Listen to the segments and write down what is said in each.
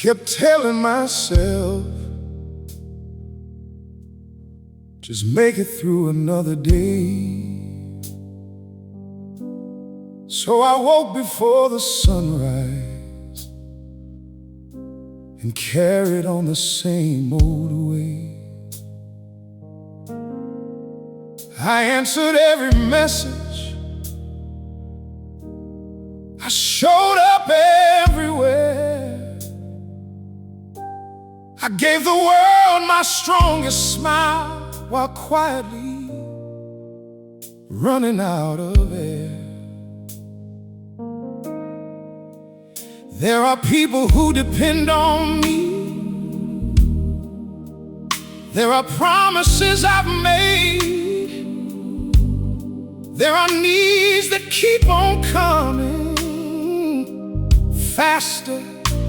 kept telling myself, just make it through another day. So I woke before the sunrise and carried on the same old way. I answered every message, I showed up everywhere. I gave the world my strongest smile while quietly running out of air. There are people who depend on me. There are promises I've made. There are needs that keep on coming faster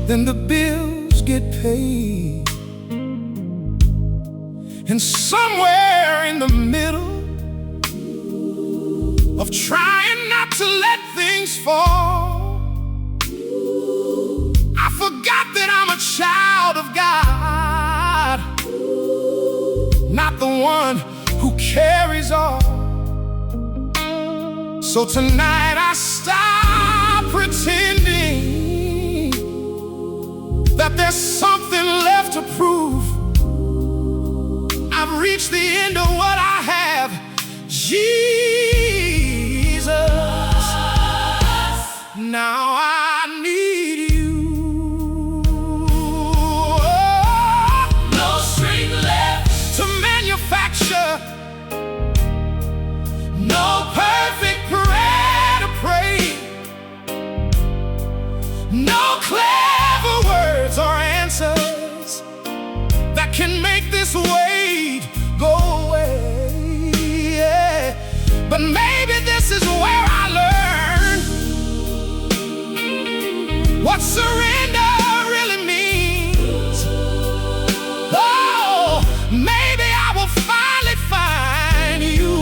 than the bills get paid. And somewhere in the middle of trying not to let things fall, I forgot that I'm a child of God, not the one who carries all. So tonight I stop pretending that there's something left to prove. I've reached the end of what I have. Jesus, now I need you. No strength left to manufacture, no perfect prayer to pray, no clever words or answers that can make this weight go away. Yeah. But maybe this is where I learn what surrender really means. Oh, maybe I will finally find you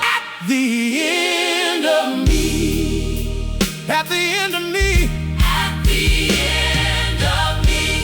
at the end of me. At the end of me. At the end of me.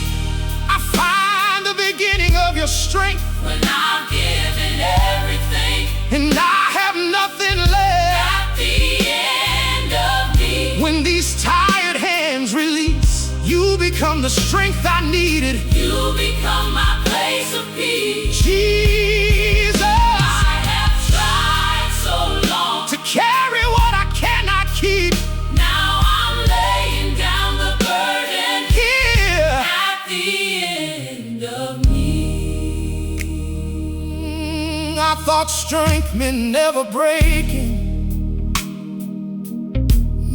I find the beginning of your strength When I'm giving everything, and I have nothing left. at the end of me, When these tired hands release, you become the strength I needed. you become my place of peace. Jesus, I have tried so long, to carry what I cannot keep. now I'm laying down the burden Here, at the end of me. I thought strength meant never breaking,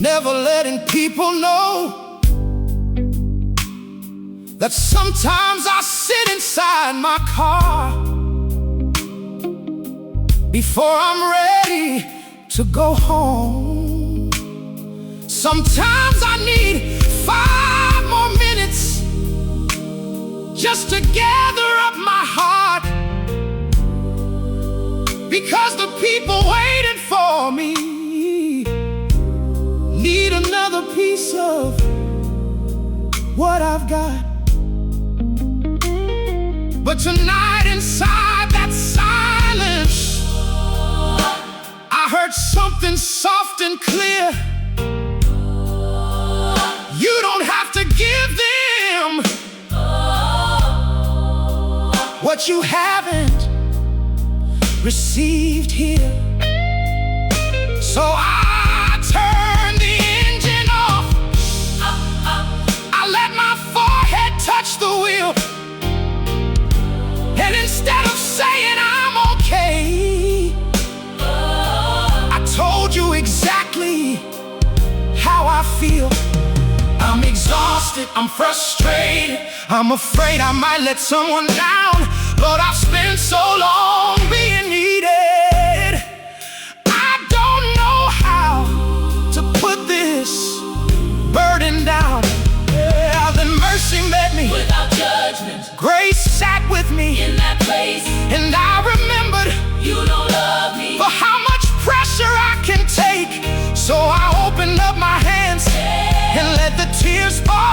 never letting people know that sometimes I sit inside my car before I'm ready to go home. Sometimes I need 5 more minutes just to gather up my heart, because the people waiting for me need another piece of what I've got. But tonight inside that silence, I heard something soft and clear. You don't have to give them what you haven't received here. So I turned the engine off. I let my forehead touch the wheel, and instead of saying I'm okay, I told you exactly how I feel. I'm exhausted, I'm frustrated, I'm afraid I might let someone down, but I've spent so long being needed. I don't know how to put this burden down. Yeah, then mercy met me, Without judgment, grace sat with me, in that place, and I remembered you don't love me. for how much pressure I can take. So I opened up my hands and let the tears fall.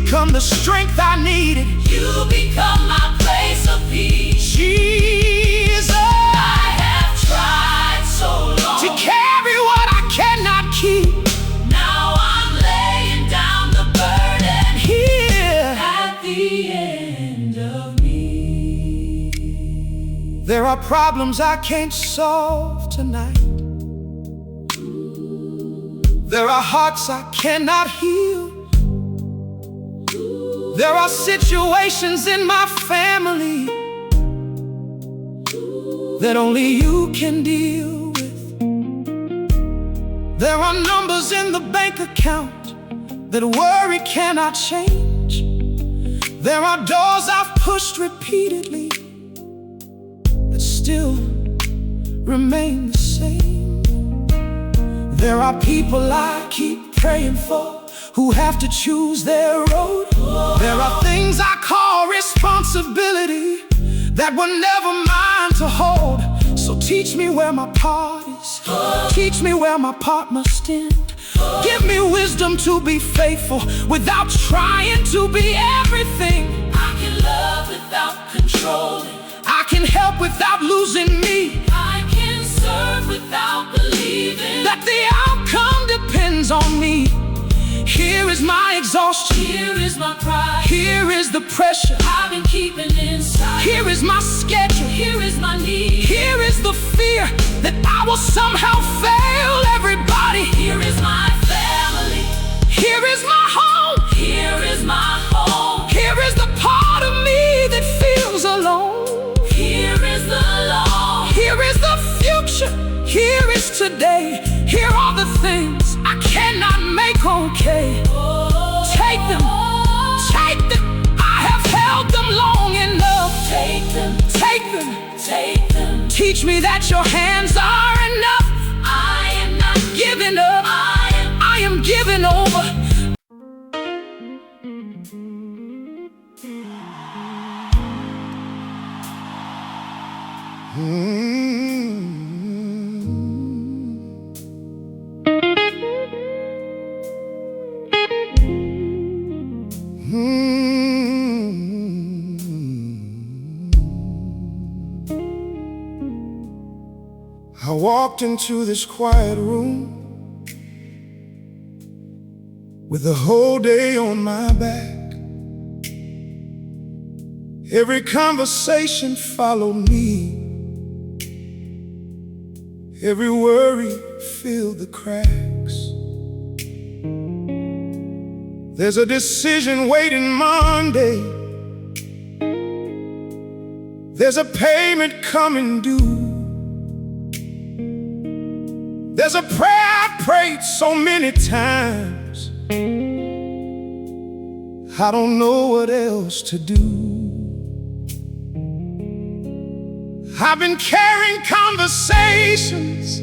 become the strength I needed. You become my place of peace. Jesus, I have tried so long to carry what I cannot keep. Now I'm laying down the burden Here at the end of me. there are problems I can't solve tonight. There are hearts I cannot heal. There are situations in my family that only you can deal with. There are numbers in the bank account that worry cannot change. There are doors I've pushed repeatedly that still remain the same. There are people I keep praying for who have to choose their road. There are things I call responsibility that were never mine to hold. So teach me where my part is. Teach me where my part must end. Give me wisdom to be faithful without trying to be everything. I can love without controlling. I can help without losing me. I can serve without believing that the outcome depends on me. Here is my exhaustion. Here is my pride. Here is the pressure I've been keeping inside. Here is my schedule. Here is my need. Here is the fear that I will somehow fail everybody. Here is my family. Here is my home. Here is my home. Here is the part of me that feels alone. Here is the law. Here is the future. Here is today. Here are the things I cannot make okay. Take them, take them. I have held them long enough. Take them, take them, take them. Teach me that your hands are enough. I am not giving up. I am giving over. I walked into this quiet room with the whole day on my back. Every conversation followed me. Every worry filled the cracks. There's a decision waiting Monday. There's a payment coming due. There's a prayer I prayed so many times. I don't know what else to do. I've been carrying conversations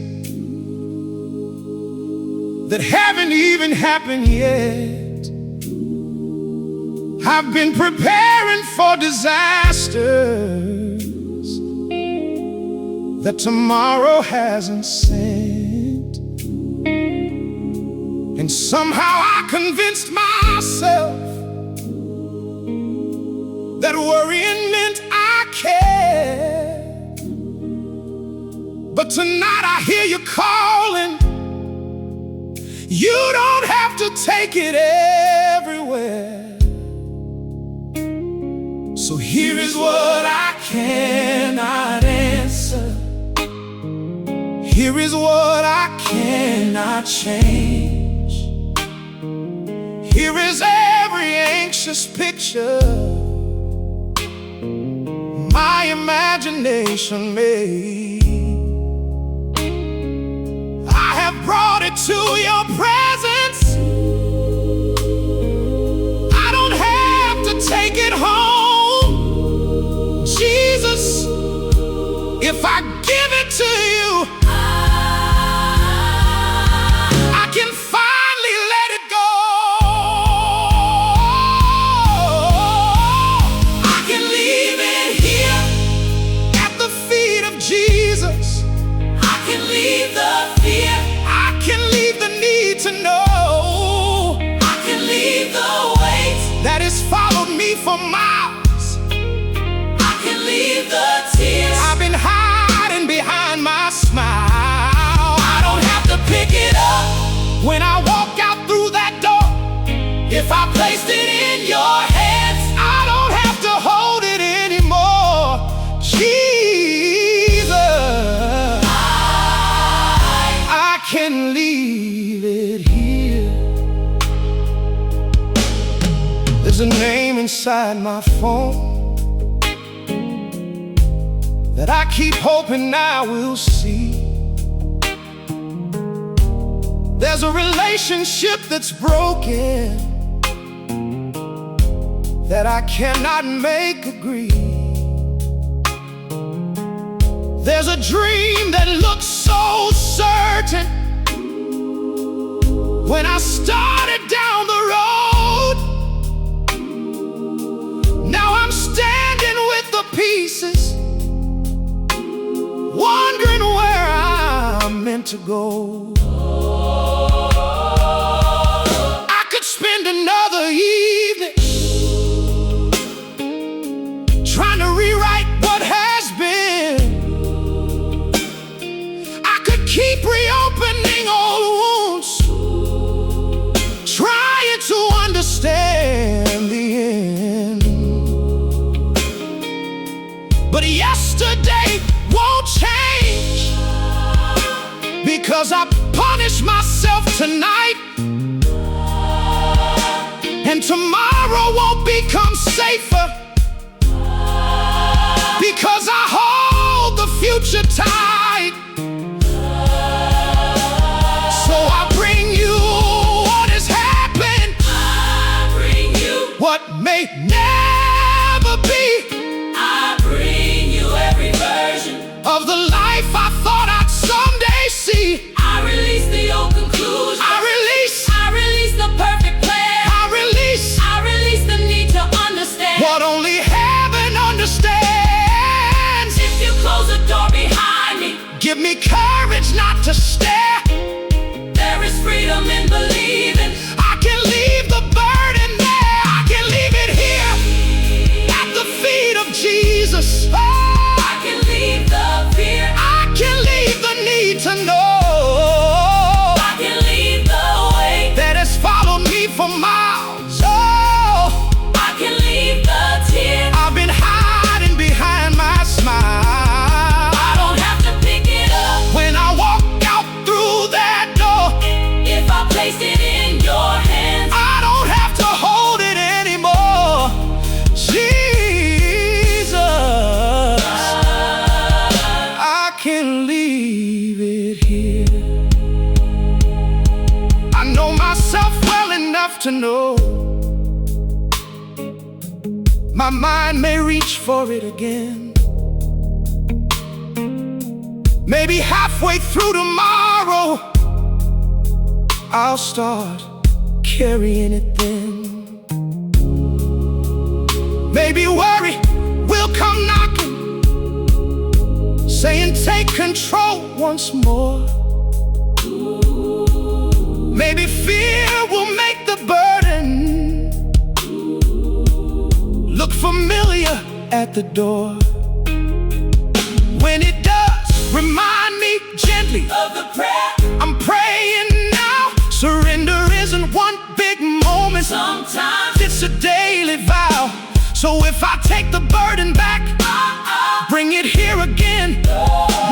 that haven't even happened yet. I've been preparing for disasters that tomorrow hasn't sent. And somehow I convinced myself that worrying meant I cared. But tonight I hear you calling. You don't have to take it everywhere. So here is what I cannot answer. Here is what I cannot change. Here is every anxious picture my imagination made. I have brought it to your presence. I don't have to take it home. Jesus, if I give it to you, I can finally let it go. I can leave it here at the feet of Jesus. I can leave the fear. I can leave the need to know me for miles. I can leave the tears. I've been hiding behind my smile. I don't have to pick it up When I walk out through that door, if I placed it in your hands. I don't have to hold it anymore. Jesus, I can leave it here. There's a name inside my phone that I keep hoping I will see. There's a relationship that's broken that I cannot make agree. There's a dream that looks so certain. When I started down the road, now I'm standing with the pieces, wondering where I'm meant to go. I could spend another evening trying to rewrite what has been. I could keep reopening old wounds, trying to understand the end. But yesterday won't change, because I punish myself tonight, and tomorrow won't become safer, because I hold the future tight. So I bring you what has happened, I bring you what may never be, I bring you every version of the life I thought I'd someday see. I release the old conclusion. I release the perfect plan. I release the need to understand what only heaven understands. If you close the door behind me, Give me courage not to stare. there is freedom in believing. I can leave the burden there. I can leave it here at the feet of Jesus. Oh, I can leave the fear. I can leave the need to know I can leave the weight. that has followed me for miles. Oh, I can leave the tears. I've been hiding behind my smile. I don't have to pick it up When I walk out through that door, if I placed it in your hands. I don't have to hold it anymore. Jesus, I can leave it here. I know myself well enough to know my mind may reach for it again. Maybe halfway through tomorrow, I'll start carrying it then. Maybe worry will come knocking, saying take control once more. Maybe fear will make the burden look familiar at the door. When it does, remind me gently Of the prayer. I'm praying now. Surrender isn't one big moment, Sometimes it's a daily vow. So if I take the burden back, bring it here again.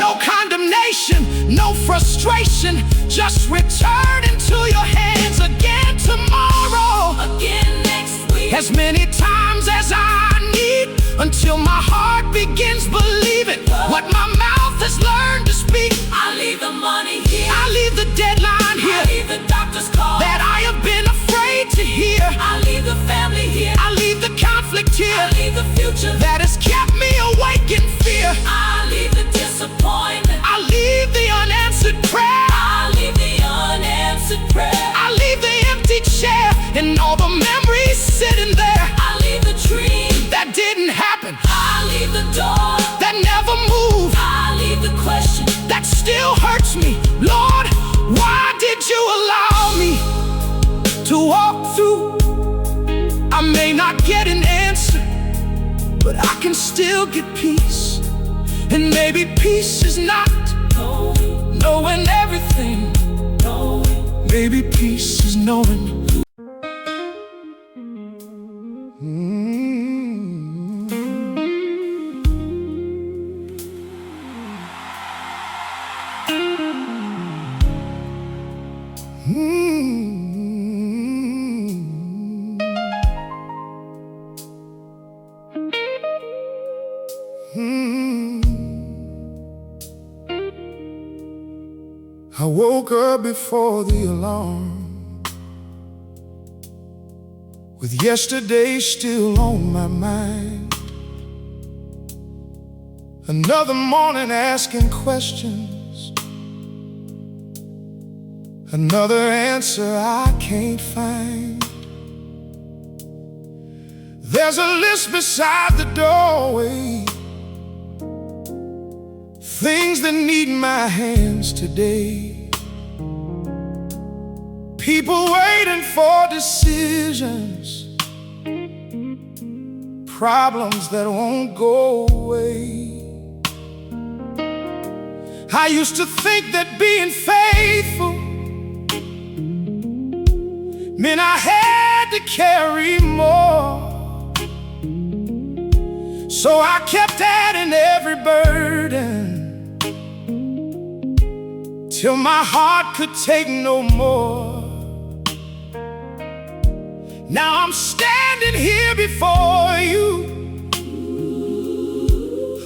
No condemnation, no frustration, just return into your hands again tomorrow, again next week. as many times as I need, until my heart begins believing what my mouth has learned to speak. I leave the money here. I leave the deadline I here leave the doctor's call. that I have been afraid to hear. I leave the family here. I leave the conflict here I leave the future. that has kept me awake in fear. I leave the disappointment. I leave the unanswered prayer. I leave the unanswered prayer. I leave the empty chair and all the memories sitting there I leave the dream. that didn't happen, I leave the door. that never moved, I leave the question. that still hurts me. Lord, why did you allow me to walk through? I may not get an answer, but I can still get peace. And maybe peace is not knowing everything. Maybe peace is knowing. I woke up before the alarm, with yesterday still on my mind. Another morning asking questions, another answer I can't find. There's a list beside the doorway, things that need my hands today. People waiting for decisions, problems that won't go away. I used to think that being faithful meant I had to carry more, so I kept adding every burden till my heart could take no more. Now I'm standing here before you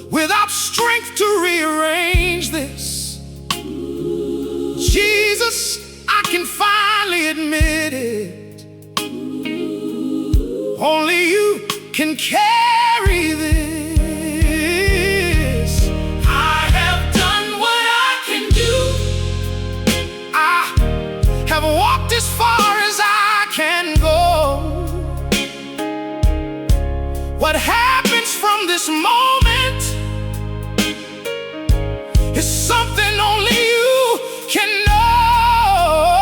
without strength to rearrange this. Jesus, I can finally admit it. Only you can carry this. I have done what I can do. I have walked as far as I can go. What happens from this moment is something only you can know.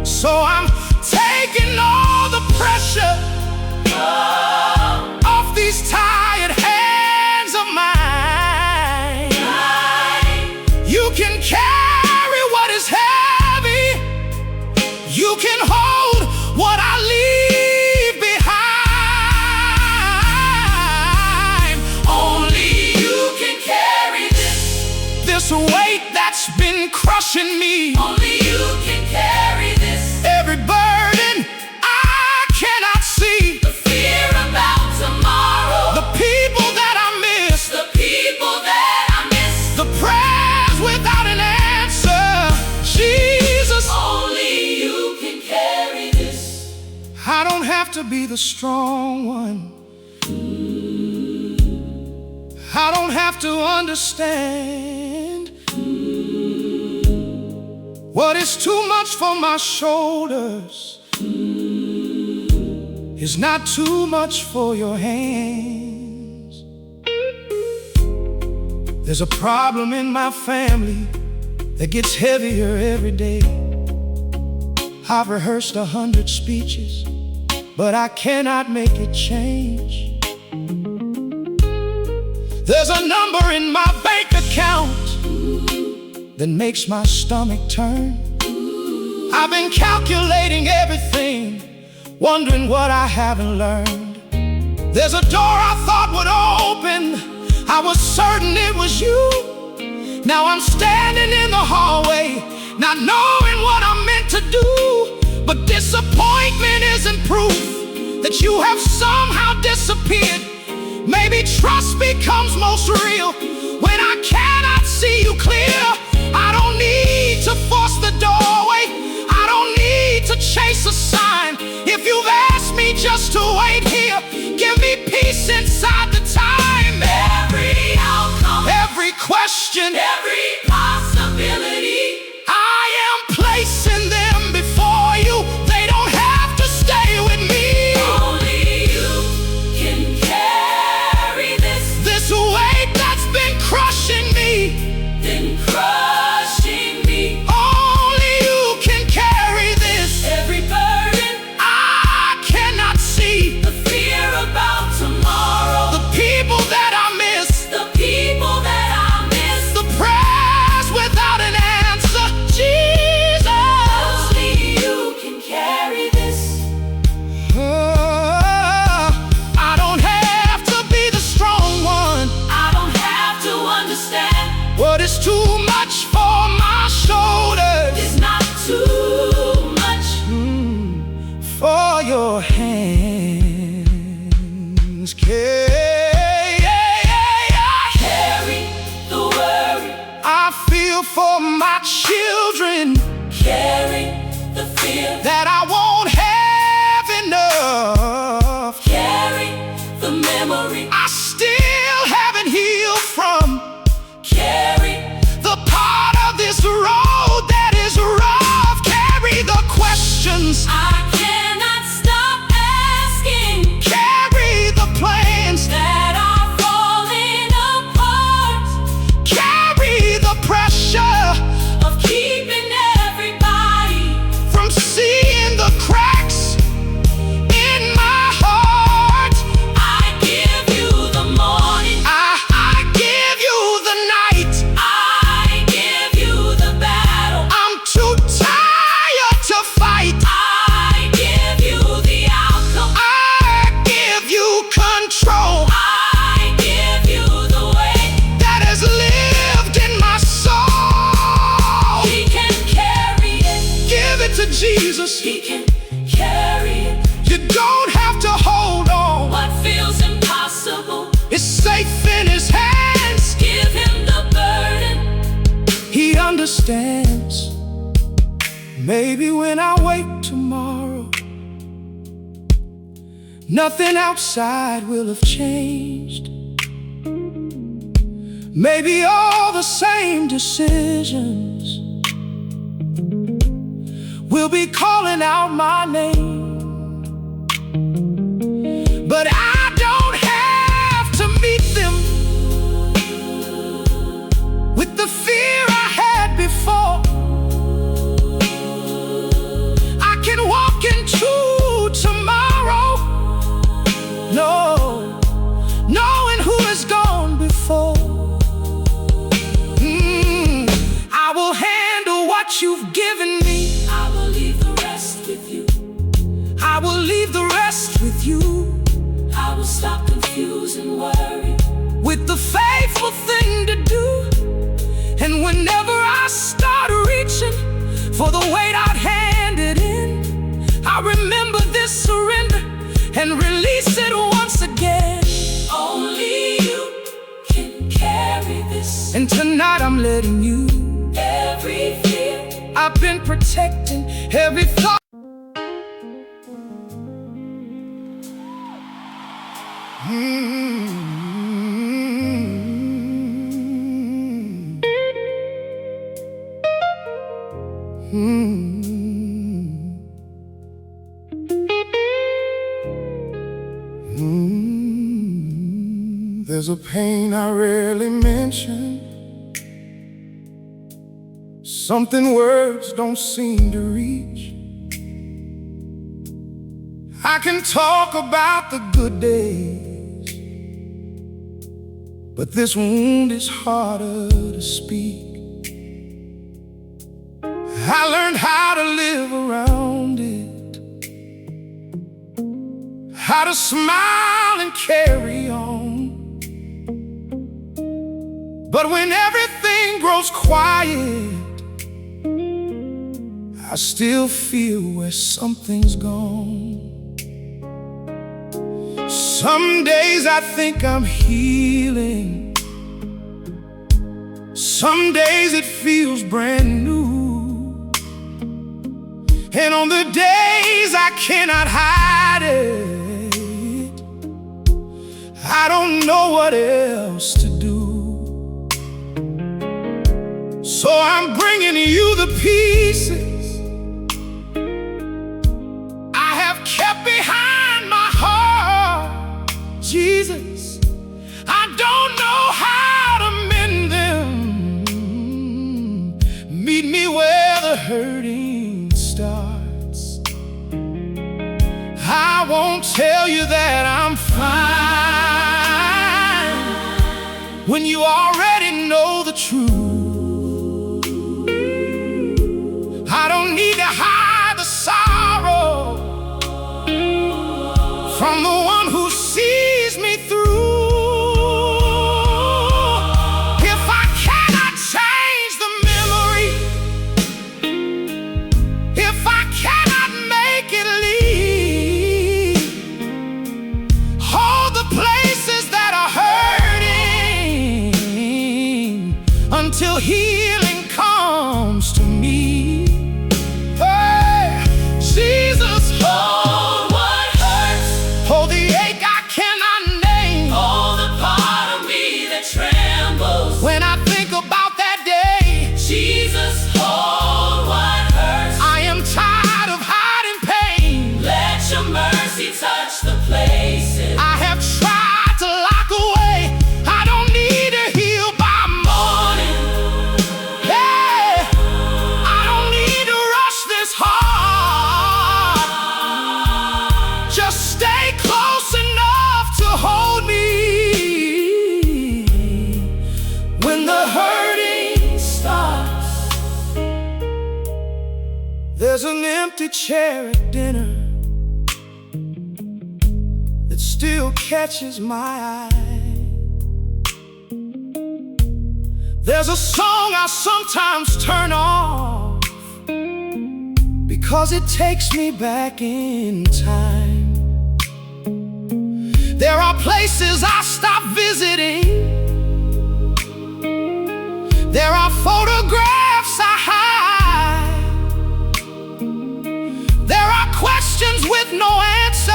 So I'm taking all the pressure off these tired hands of mine. You can carry what is heavy. You can hold what I leave behind. Only you can carry This weight that's been crushing me. Only you can carry this. Every burden I cannot see. The fear about tomorrow. The people that I miss. The people that I miss. The prayers without an answer. Jesus, Only you can carry this. I don't have to be the strong one. I don't have to understand what is too much for my shoulders is not too much for your hands. There's a problem in my family that gets heavier every day. I've rehearsed 100 speeches, but I cannot make it change. There's a number in my bank account that makes my stomach turn. I've been calculating everything, wondering what I haven't learned. There's a door I thought would open, I was certain it was you. Now I'm standing in the hallway, not knowing what I'm meant to do. But disappointment isn't proof that you have somehow disappeared. Maybe trust becomes most real when I cannot see you clear. I don't need to force the doorway, I don't need to chase a sign. If you've asked me just to wait here, give me peace inside the time. Every outcome, Every question, every possibility, I am placing them before you. They don't have to stay with me. only you can carry this. This weight that's been crushing me, Then crushing me. only you can carry this. Every burden, I cannot see. the fear about tomorrow. your hands. Carry the worry. I feel for my children. Carry the fear that I won't have enough. Carry the memory I still haven't healed from. Carry the part of this road that is rough. Carry the questions I cannot stop asking. Carry the plans that are falling apart. Carry the pressure of keeping everybody from seeing the cracks in my heart. I give you the morning. I give you the night. I give you the battle. I'm too tired to fight. I give you the outcome. I give you control. I give you the way that has lived in my soul. He can carry it. Give it to Jesus. He can carry it. You don't have to hold on. What feels impossible It's safe in His hands. give Him the burden. He understands. Maybe when I wake tomorrow, nothing outside will have changed. Maybe all the same decisions will be calling out my name. But I don't have to meet them with the fear I had before. I can walk into tomorrow, knowing who has gone before. I will handle what you've given me. I will leave the rest with you. I will leave the rest with you. I will stop confusing worry with the faithful thing to do. And whenever I start reaching for the weight I'd handed in, I remember this surrender and release it once again. Only you can carry this. And tonight I'm letting you. Every fear I've been protecting every thought. There's a pain I rarely mention, something words don't seem to reach. I can talk about the good days, but this wound is harder to speak. I learned how to live around it, how to smile and carry on. But when everything grows quiet, I still feel where something's gone. Some days I think I'm healing, some days it feels brand new. And on the days I cannot hide it, I don't know what else to do. So I'm bringing you the pieces I have kept behind my heart. Jesus, I don't know how to mend them. Meet me where the hurting starts. I won't tell you that I'm fine when you already know the truth. I don't need to hide the sorrow from the one who sees me through. If I cannot change the memory, if I cannot make it leave, empty chair at dinner that still catches my eye. There's a song I sometimes turn off because it takes me back in time. There are places I stop visiting. There are photographs I hide. There are questions with no answers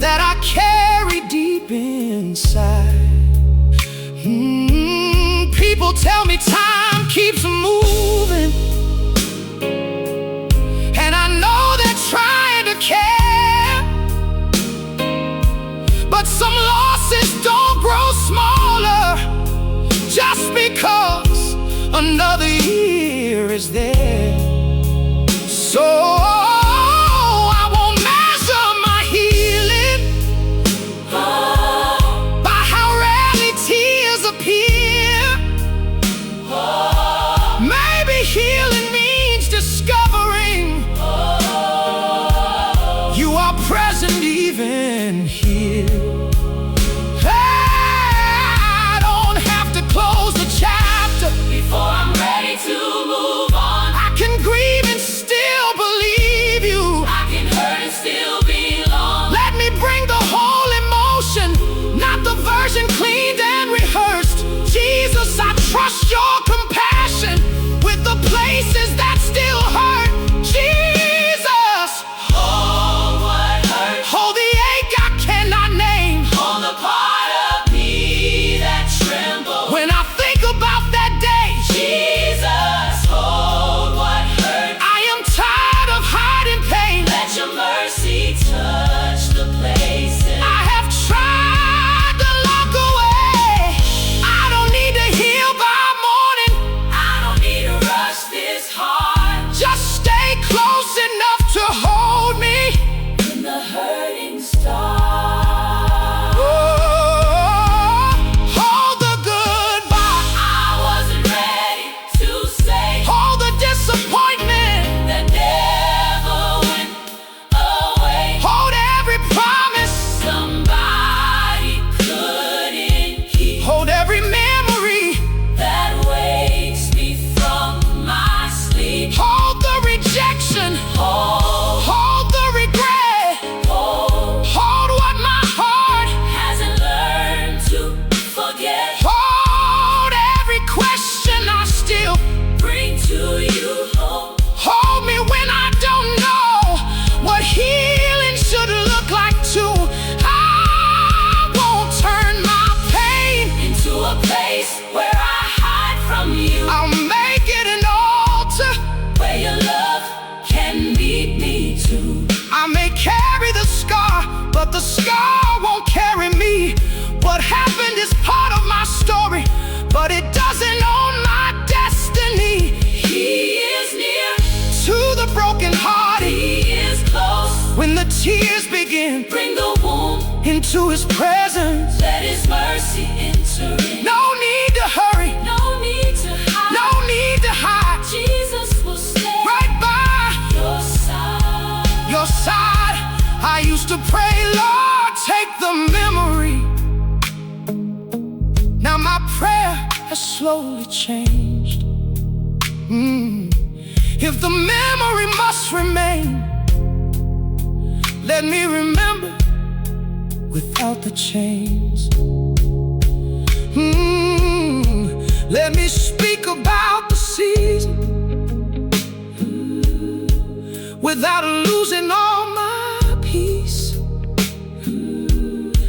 that I carry deep inside. People tell me time keeps moving, and I know they're trying to care, but some losses don't grow smaller just because another year is there. So I won't measure my healing by how rarely tears appear. Maybe healing means discovering you are present even here. I don't have to close the chapter Before I'm ready to move on, I can grieve and still believe you. I can hurt and still belong. Let me bring the whole emotion, not the version cleaned and rehearsed. Jesus, I trust your compassion with the places that still hurt. Jesus, Hold what hurts, hold the ache I cannot name. hold the part of me that trembles. When I think about that day, Jesus, hold what hurts. I am tired of hiding pain. Let your mercy touch the places. I have tried to look away. I don't need to heal by morning. I don't need to rush this hard. Just stay close enough to hold me. When the hurting starts, Oh, hold the goodbye. I wasn't ready to say Hold the disappointment. that never went away. Hold every promise. Somebody couldn't keep Hold every memory. that wakes me from my sleep. Hold the rejection. Hold, Hold the regret. hold, Hold what my heart. hasn't learned to forget. Hold every question I still. Bring to you hope. Hold me when I don't know what healing should look like too. I won't turn my pain. Into a place where I hide from you, I'll make it an altar. where your love can lead me to. I may carry the scar, but the scar won't carry me. What happened is part of my story, but it doesn't own my destiny. He is near, To the brokenhearted, he is close. when the tears begin, Bring the wound, into his presence. let his mercy enter in. No need to hurry, No need to hide. no need to hide. Jesus will stay Right by your side. your side. I used to pray, Lord, take the memory. Now my prayer has slowly changed. If the memory must remain, let me remember without the chains. Let me speak about the season without losing all my peace.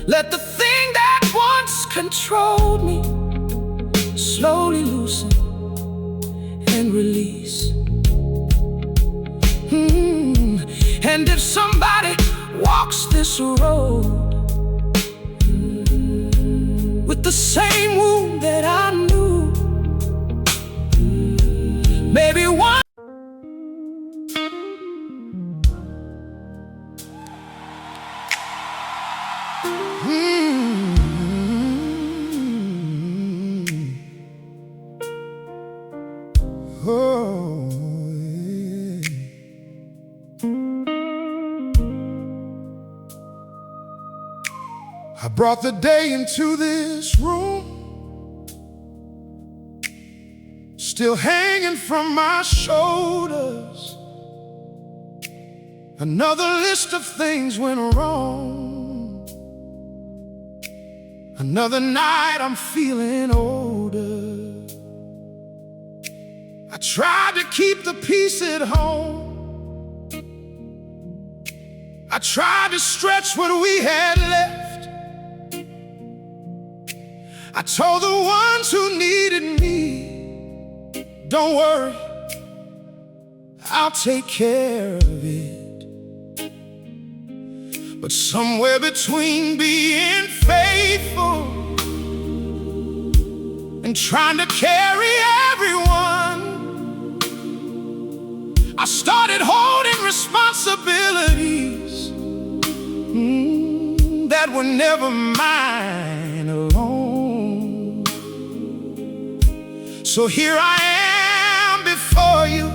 Let the thing that once controlled me slowly loosen and release. And if somebody walks this road with the same wound that I knew, maybe one. Oh, I brought the day into this room, still hanging from my shoulders. Another list of things went wrong. Another night I'm feeling older. I tried to keep the peace at home. I tried to stretch what we had left. I told the ones who needed me, don't worry, I'll take care of it. But somewhere between being faithful and trying to carry everyone, I started holding responsibilities that were never mine alone. So here I am before you,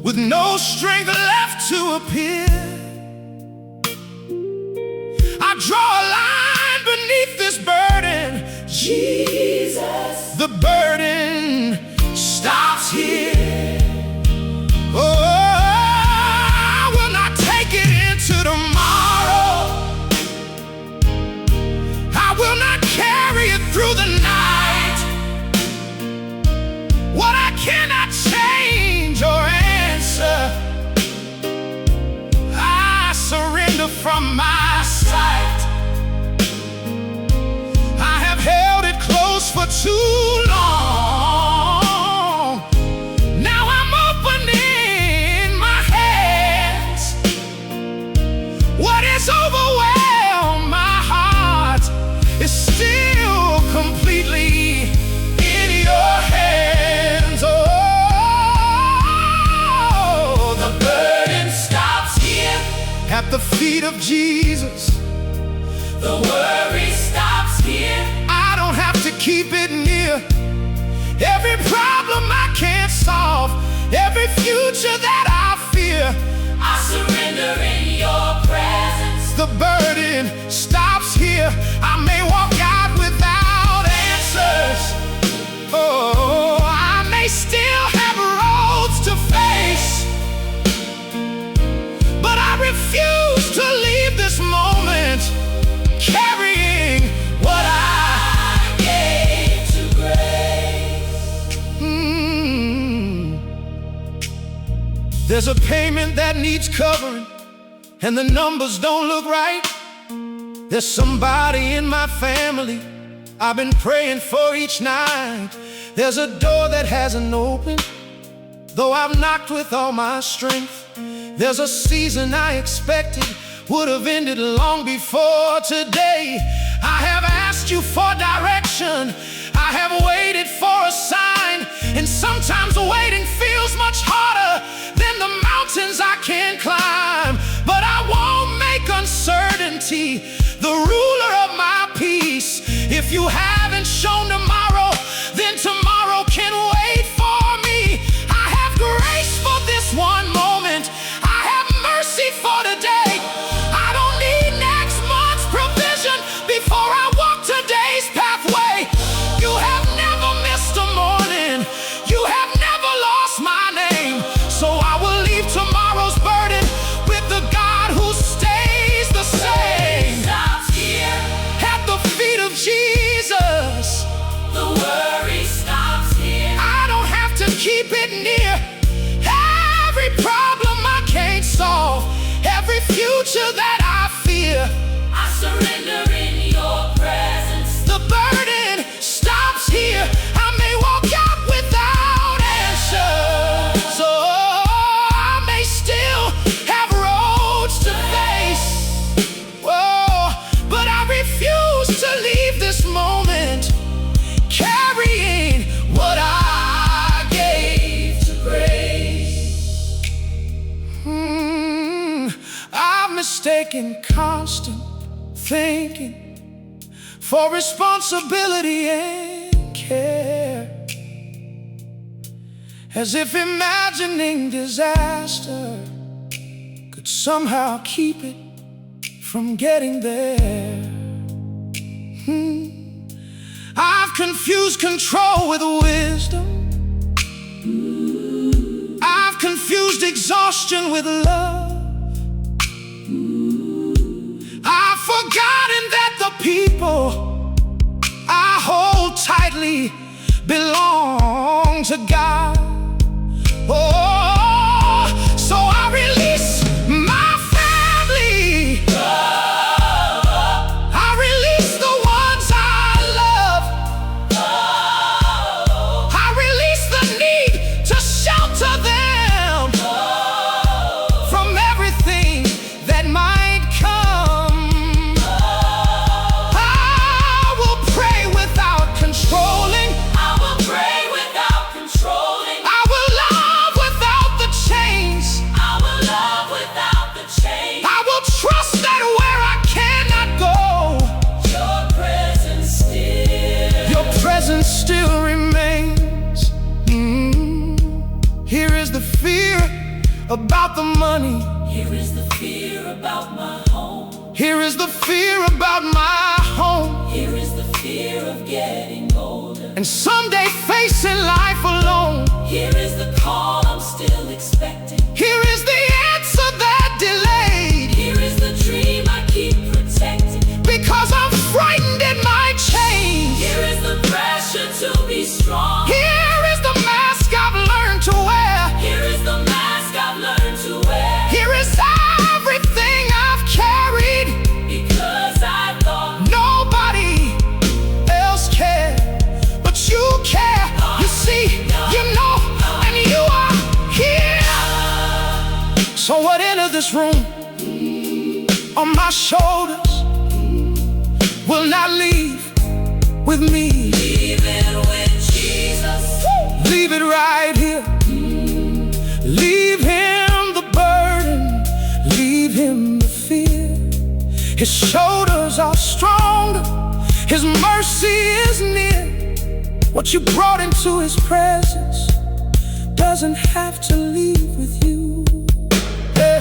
with no strength left to appear. I draw a line beneath this burden. Jesus, the burden stops here. Oh, I will not take it into tomorrow. I will not carry it through the night. What I cannot change or answer, I surrender from my sight. I have held it close for too long. Now I'm opening my hands. What is overwhelmed my heart is still completely in your hands. Oh, the burden stops here at the feet of Jesus. The worry stops here. I don't have to keep it near. Every problem I can't solve, every future that I fear, I surrender in your presence. The burden stops here. I may walk out without answers. Oh, I may still have roads to face, but I refuse to leave this moment carrying what I gave to grace. There's a payment that needs covering, and the numbers don't look right. There's somebody in my family I've been praying for each night. There's a door that hasn't opened, though I've knocked with all my strength. There's a season I expected would have ended long before today. I have asked you for direction, I have waited for a sign, and sometimes waiting feels much harder than the mountains I can climb. But I won't make uncertainty the ruler of my peace. If you haven't shown tomorrow, then tomorrow can wait for me. I have grace for this one moment, I have mercy for today. I don't need next month's provision before I walk today's pathway. You have never missed a morning, you have never lost my name. So I will leave tomorrow's burden with the God who stays the same. Stops here at the feet of Jesus. The worry stops here. I don't have to keep it near. Every problem I can't solve, every future that I fear, I surrender in your presence. The burden stops here. I may walk out without answers, so I may still have roads to face. Whoa, but I refuse to leave this moment carrying what I gave to grace. I've mistaken constant thinking for responsibility and care, as if imagining disaster could somehow keep it from getting there. I've confused control with wisdom. I've confused exhaustion with love. I've forgotten that the people I hold tightly belong to God. Oh, so I release my family. I release the ones I love. I release the need to shelter them from everything that might come. I will pray without controlling. I will pray without controlling. I will love without the chains. I will love without the chains. I will trust that where I cannot go, Your presence still remains. Here is the fear about the money. Here is the fear about my home. Here is the fear about my home. Here is the fear of getting older. And someday facing life alone. Here is the call I'm still expecting. Here is the answer that delayed. Here is the dream I keep protecting. Because I'm frightened it might change. Here is the pressure to be strong. Here is the mask I've learned to wear. Here is the mask I've learned to wear. Here is everything I've carried. Because I thought Nobody else cared, but you care. You see, you know, and you are here. So what entered this room on my shoulders will not leave with me. even with Jesus, Leave it right here. Leave him the burden. Leave him the fear. His shoulders are stronger. His mercy is near. What you brought into his presence doesn't have to leave with you. Yeah.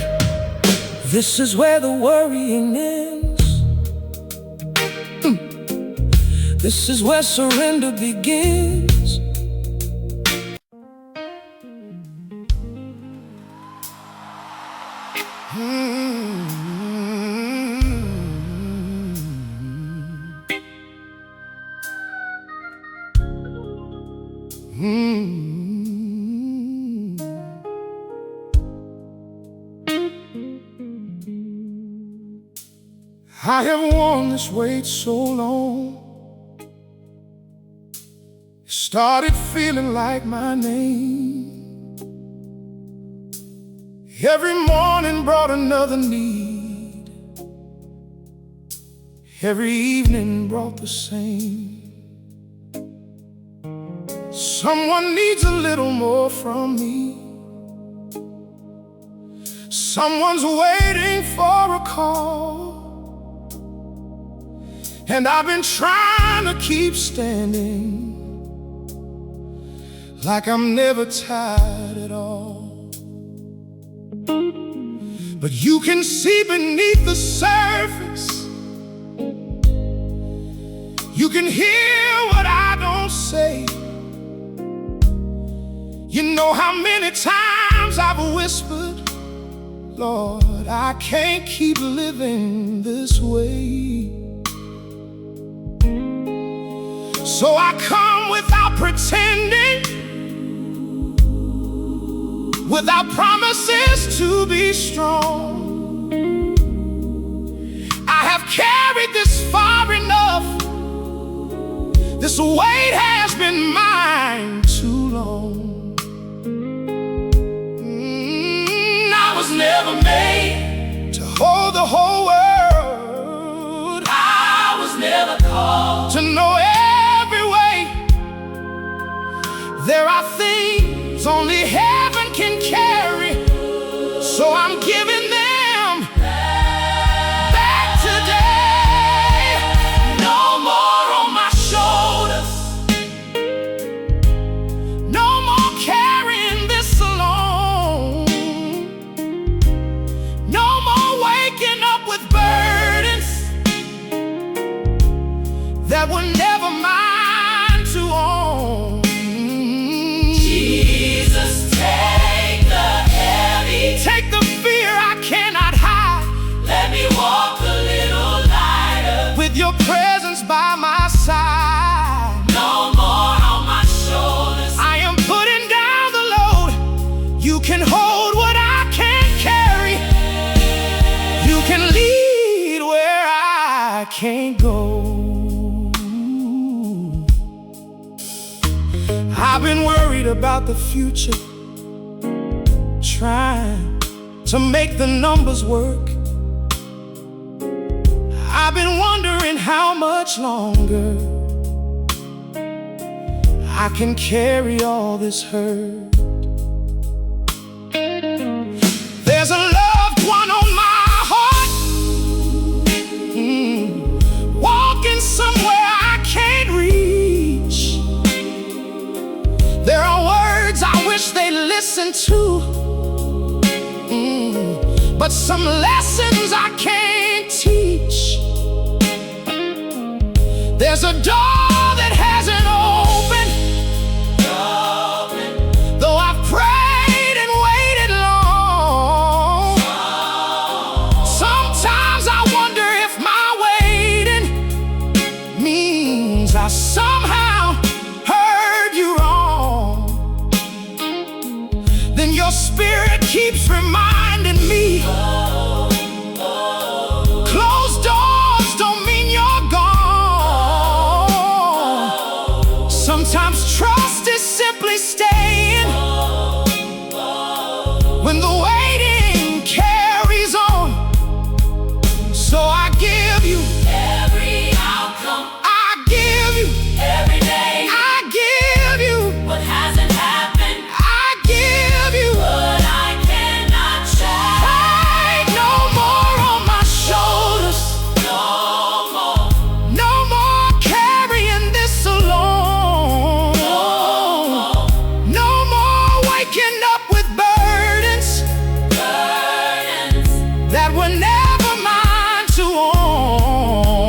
This is where the worrying ends. This is where surrender begins. I have worn this weight so long. It started feeling like my name. Every morning brought another need. Every evening brought the same. Someone needs a little more from me. Someone's waiting for a call. And I've been trying to keep standing, like I'm never tired at all. But you can see beneath the surface. You can hear what I don't say. You know how many times I've whispered, Lord, I can't keep living this way. So I come without pretending, without promises to be strong. I have carried this far enough. This weight has been mine too long. I was never made to hold the whole world. I was never called to know every way. There are things only heaven can carry, so I'm giving them back today. No more on my shoulders. No more carrying this alone. No more waking up with burdens. can't go. I've been worried about the future, trying to make the numbers work. I've been wondering how much longer I can carry all this hurt. There's a loved one on my heart, walking somewhere I can't reach. There are words I wish they'd listen to, but some lessons I can't teach. There's a door that hasn't opened, though I've prayed and waited long. Sometimes I wonder if my waiting means I somehow heard you wrong. Then your spirit keeps reminding me, closed doors don't mean you're gone. Sometimes trust is simply staying when the waiting carries on. So I give you Every outcome, I give you every day, I give you what hasn't happened, I give you. but I cannot change. Pride no more on my shoulders, No more, no more carrying this alone. No more waking up with burdens burdens. that were never mine to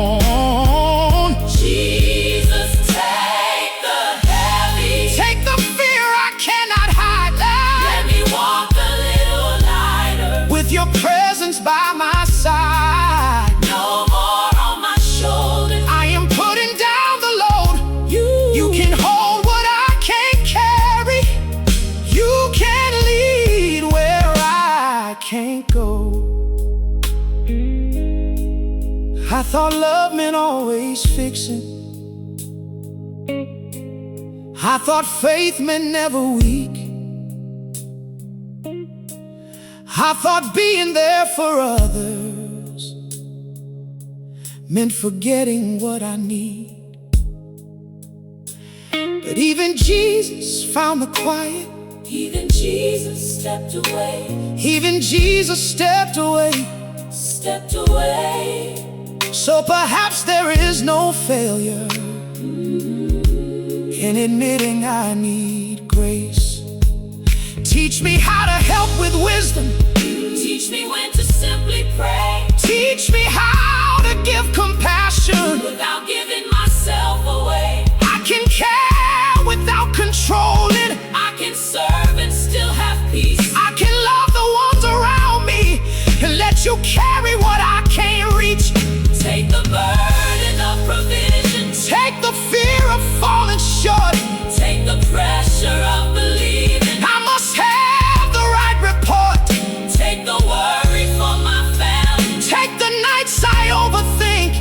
own. Jesus, take the heavy. Take the fear I cannot hide. Let me walk a little lighter. With your presence by my side, No more on my shoulders. I am putting down the load. You can hold what I can't carry. You can lead where I can't go. I thought love meant always fixing. I thought faith meant never weak. I thought being there for others meant forgetting what I need. But even Jesus found the quiet. Even Jesus stepped away, Even Jesus stepped away. stepped away. So perhaps there is no failure in admitting I need grace. Teach me how to help with wisdom. Teach me when to simply pray Teach me how to give compassion. without giving myself away. I can care without controlling. I can serve and still have peace. I can love the ones around me and let you carry what I can't reach. Take the burden of provision. Take the fear of falling short. Take the pressure of believing. I must have the right report. Take the worry for my family. Take the nights I overthink.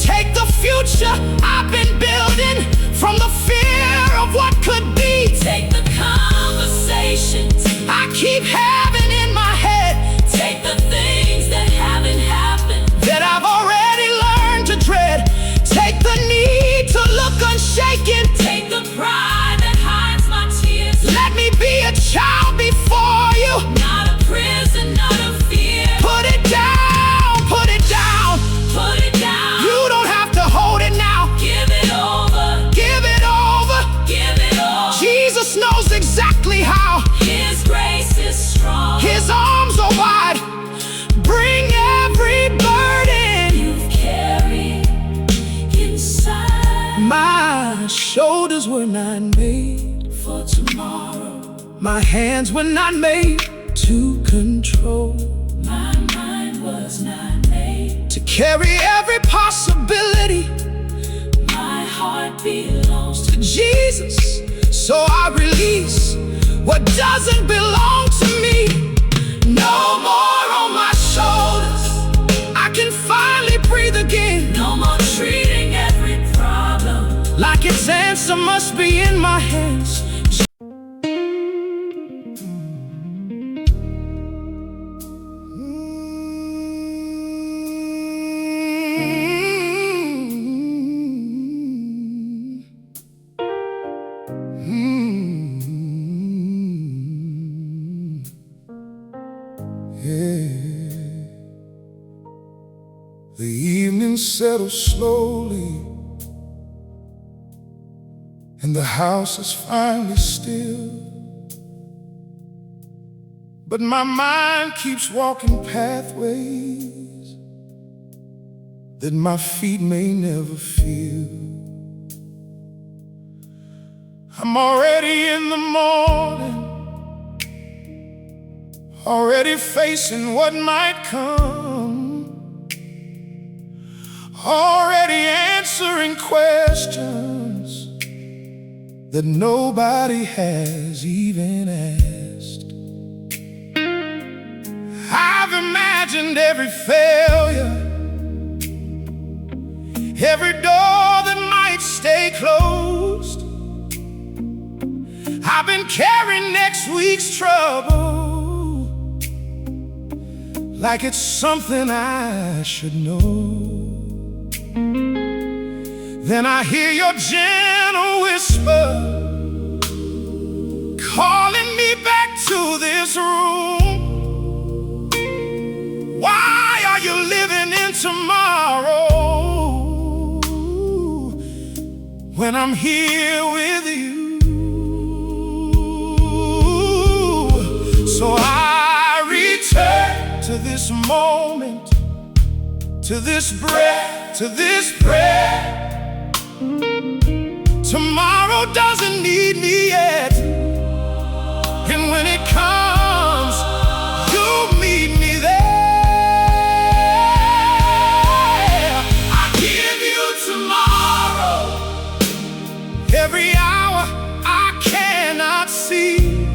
Take the future I've been building from the fear of what could be. Take the conversations I keep having in my head Take the things that haven't happened. that I've already learned to dread. Take the need to look unshaken. Take the pride that hides my tears. Let me be a child before you. Not a prison, not a fear. Put it down, put it down. Put it down. You don't have to hold it now. Give it over. Give it over. Give it all. Jesus knows exactly how. His grace is strong. His arms are wide. Bring every burden You've carried inside my shoulders were not made for tomorrow. My hands were not made to control. My mind was not made. To carry every possibility My heart belongs to to Jesus. So I release what doesn't belong to me. No more on my shoulders. I can finally breathe again. no hands. The evening settles slowly, and the house is finally still. But my mind keeps walking pathways that my feet may never feel. I'm already in the morning, already facing what might come, already answering questions that nobody has even asked. I've imagined every failure, every door that might stay closed. I've been carrying next week's trouble like it's something I should know. Then I hear your gentle whisper calling me back to this room. Why are you living in tomorrow when I'm here with you? So I return to this moment, to this breath, to this prayer. Tomorrow doesn't need me yet, and when it comes, you'll meet me there. I give you tomorrow, every hour I cannot see,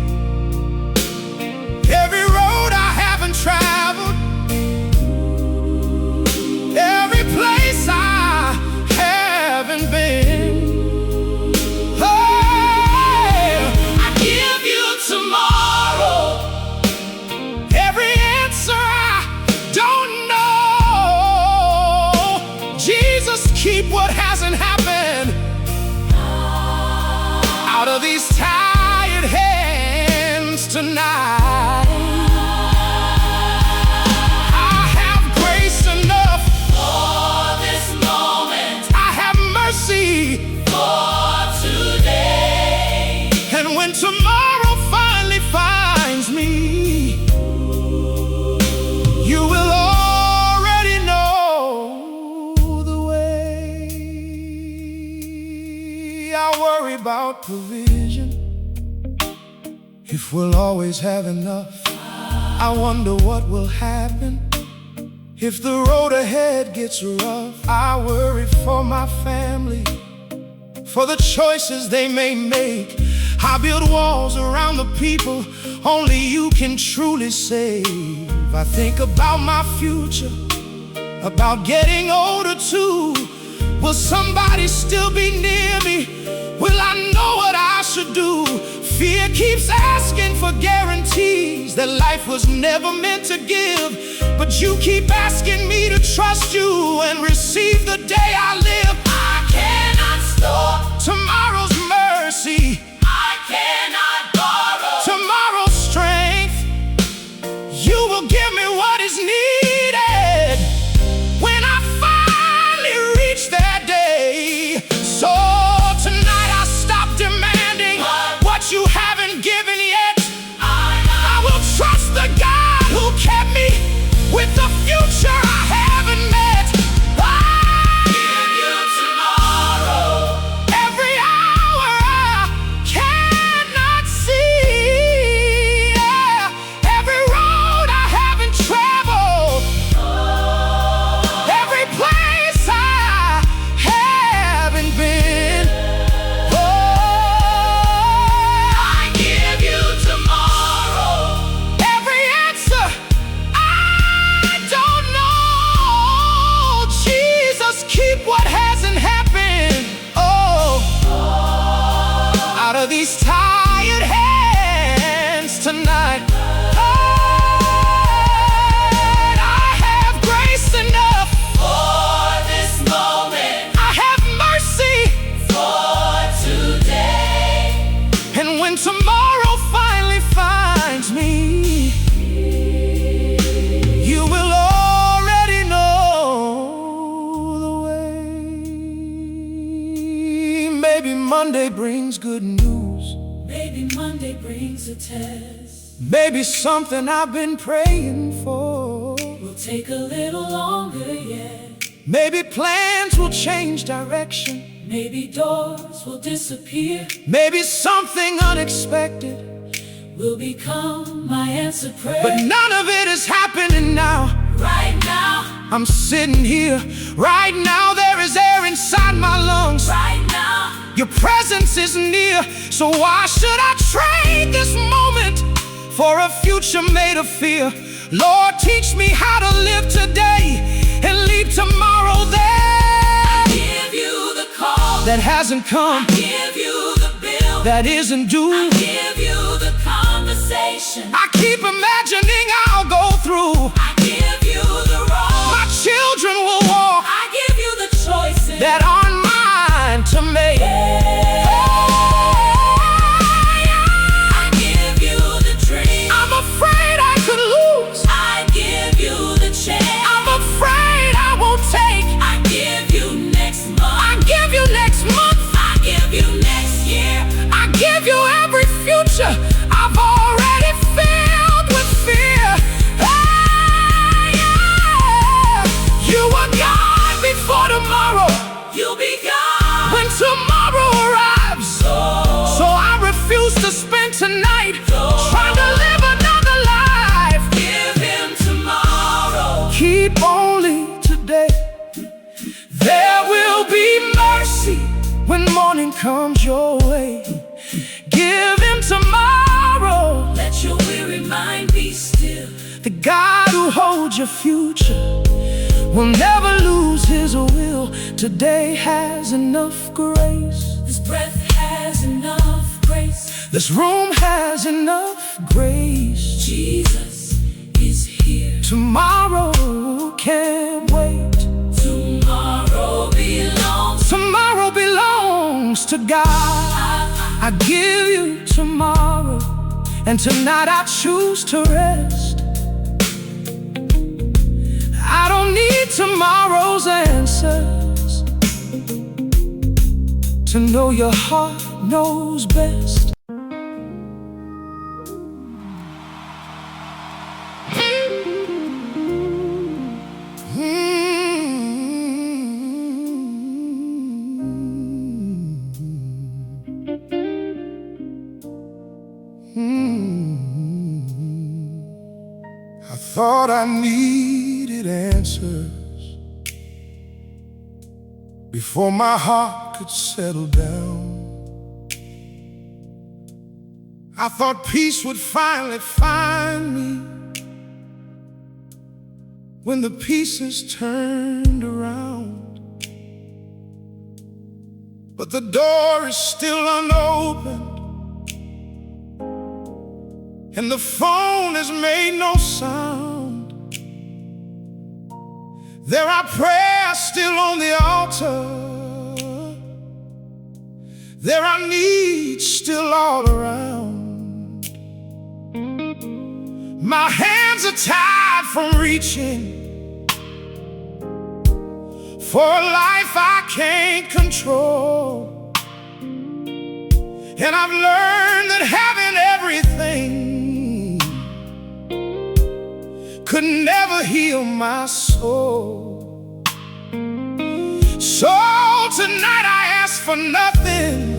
every road I haven't traveled, every place I haven't been. Keep what hasn't happened out of these tired hands tonight. I have grace enough For this moment, I have mercy for today. and when tomorrow finally finds me, you will already know the way. I worry about provision, if we'll always have enough. I wonder what will happen if the road ahead gets rough. I worry for my family, for the choices they may make. I build walls around the people only you can truly save. I think about my future, about getting older too. Will somebody still be near me? Will I know what I should do? Fear keeps asking for guarantees that life was never meant to give, but you keep asking me to trust you and receive the day I live. I cannot store Tomorrow's mercy, I cannot borrow tomorrow's strength. You will give me what is needed when I finally reach that day. So tonight I stop demanding what you haven't given yet. I will trust the God who kept me with the future I haven't met. I give you tomorrow. every hour I cannot see, every road I haven't traveled, brings good news. Maybe Monday brings a test. Maybe something I've been praying for will take a little longer yet. Maybe plans will change direction. Maybe doors will disappear. Maybe something unexpected will become my answered prayer. But none of it is happening now. Right now, I'm sitting here. Right now, there is air inside my lungs. right now, Your presence is near. So why should I trade this moment for a future made of fear? Lord, teach me how to live today and leave tomorrow there. give you the call That hasn't come, give you the bill that isn't due. give you the conversation I keep imagining I'll go through. I give you the road My children will walk I give you the choices that aren't mine to make. I give you the dream I'm afraid I could lose. I give you the chance I'm afraid I won't take. I give you next month I give you next month. I give you next year I give you every future I've already filled with fear. You are God before tomorrow. you'll be gone When tomorrow arrives, so I refuse to spend tonight trying to live another life. give him tomorrow Keep only today. There will be mercy when morning comes your way. Give him tomorrow. let your weary mind be still The God who holds your future will never lose his will. Today has enough grace. this breath has enough grace This room has enough grace. Jesus is here Tomorrow can't wait. tomorrow belongs Tomorrow belongs to God. I give you tomorrow, and tonight I choose to rest. I don't need tomorrow's answers to know your heart knows best. I thought I needed answers before my heart could settle down. I thought peace would finally find me when the pieces turned around. But the door is still unopened, and the phone has made no sound. There are prayers still on the altar. There are needs still all around. My hands are tied from reaching for a life I can't control. And I've learned that having everything could never heal my soul. So tonight I ask for nothing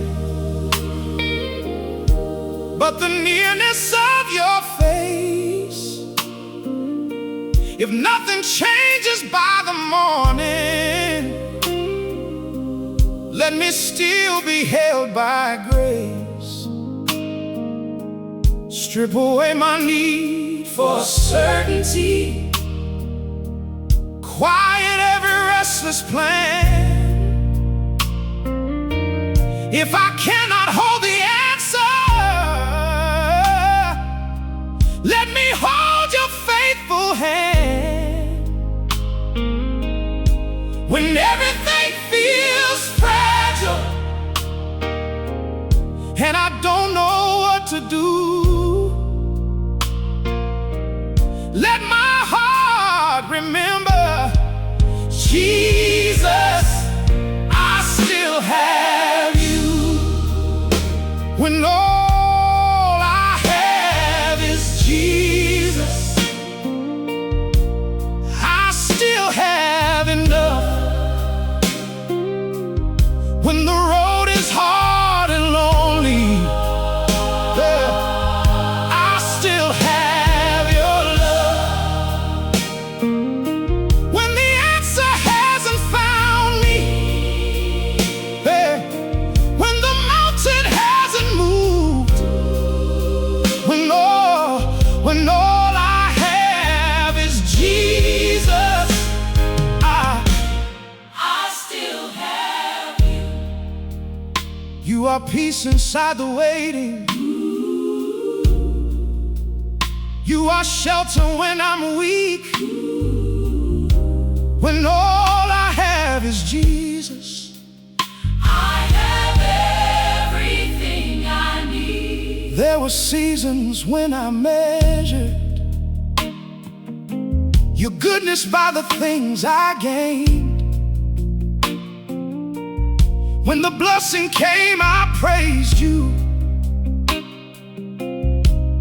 but the nearness of your face. If nothing changes by the morning, let me still be held by grace. Strip away my need for certainty, quiet every restless plan. If I cannot hold the answer, let me hold your faithful hand. When everything feels fragile and I don't know what to do, let my heart remember, Jesus, I still have you. when all I have is Jesus. I still have enough when the road is hard and lonely. Yeah, I still have your love. When the answer hasn't found me, yeah, when the mountain hasn't moved, when all I have is Jesus, I still have you. You are peace inside the waiting. You are shelter when I'm weak. When all I have is Jesus, I have everything I need. there were seasons when I measured your goodness by the things I gained. When the blessing came, I praised you.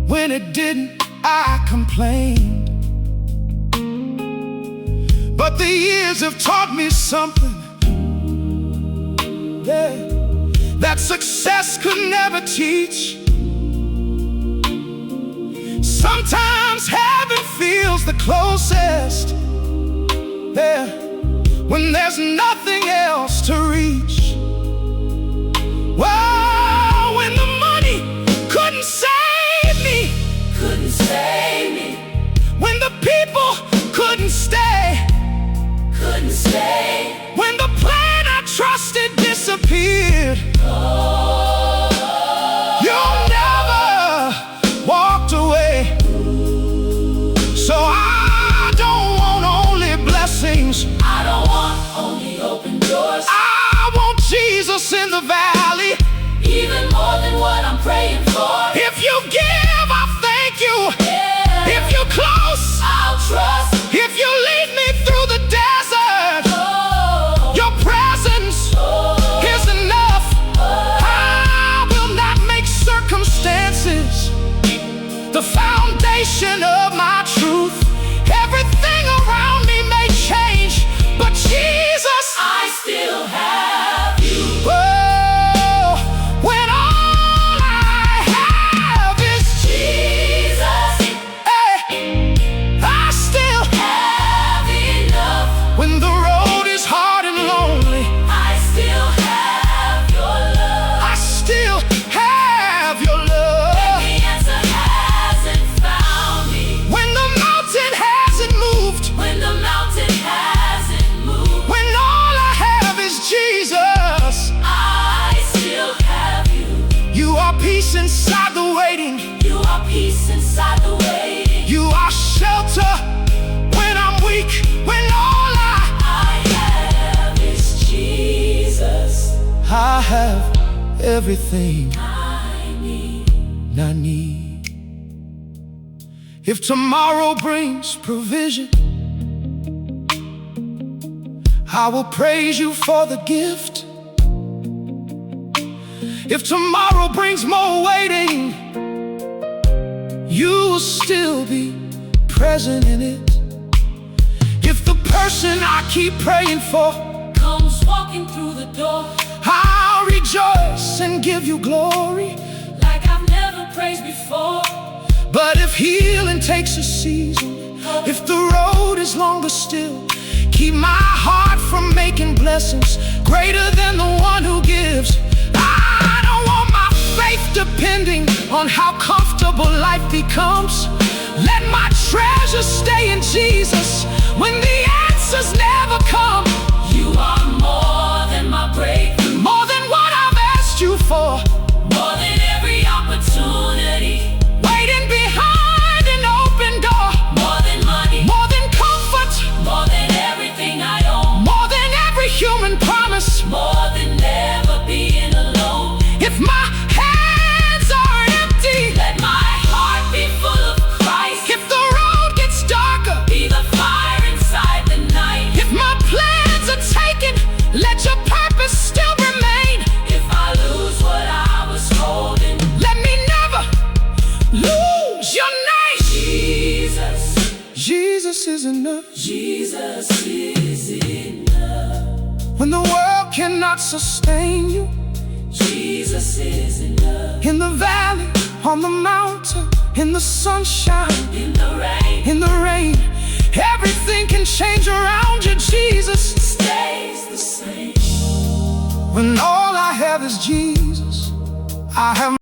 When it didn't, I complained. But the years have taught me something, yeah, that success could never teach. Sometimes heaven feels the closest, yeah, when there's nothing else to reach. Well, when the money couldn't save me, when the people couldn't stay, when the plan I trusted disappeared, you never walked away. So I don't want only blessings, I don't want only open doors. I want Jesus in the valley. Even more than what I'm praying for. If you give, I thank you. Yeah. If you're close, I'll trust. if you lead me through the desert, Oh, your presence is enough. I will not make circumstances the foundation of my truth. Everything around me may change, but Jesus, I still have you. oh, when all I have is Jesus, hey, I still have enough. when the road is hard and lonely, I still have your love. I still have your love. The answer hasn't found me. When the mountain hasn't moved, When the mountain hasn't moved, when all I have is Jesus, I still have you. you are peace inside the waiting. You are peace inside the waiting. You are shelter when I'm weak, when all I have is Jesus. I have everything I need. I need. If tomorrow brings provision, I will praise you for the gift. If tomorrow brings more waiting, you will still be present in it. If the person I keep praying for, Comes walking through the door I'll rejoice and give you glory. like I've never praised before. But if healing takes a season, if the road is longer still, keep my heart from making blessings greater than the one who gives. I don't want my faith depending on how comfortable life becomes. Let my treasure stay in Jesus when the answers never come. You are more than my breakthrough, More than what I've asked you for, more than every opportunity, waiting behind an open door, more than money, more than comfort, more than everything I own, more than every human promise. more than never being alone. If my hands are empty, Let my heart be full of Christ. if the road gets darker, Be the fire inside Jesus is enough. Jesus is enough. When the world cannot sustain you, Jesus is enough. in the valley, on the mountain, in the sunshine, In the rain, everything can change around you. Jesus stays the same. When all I have is Jesus, I have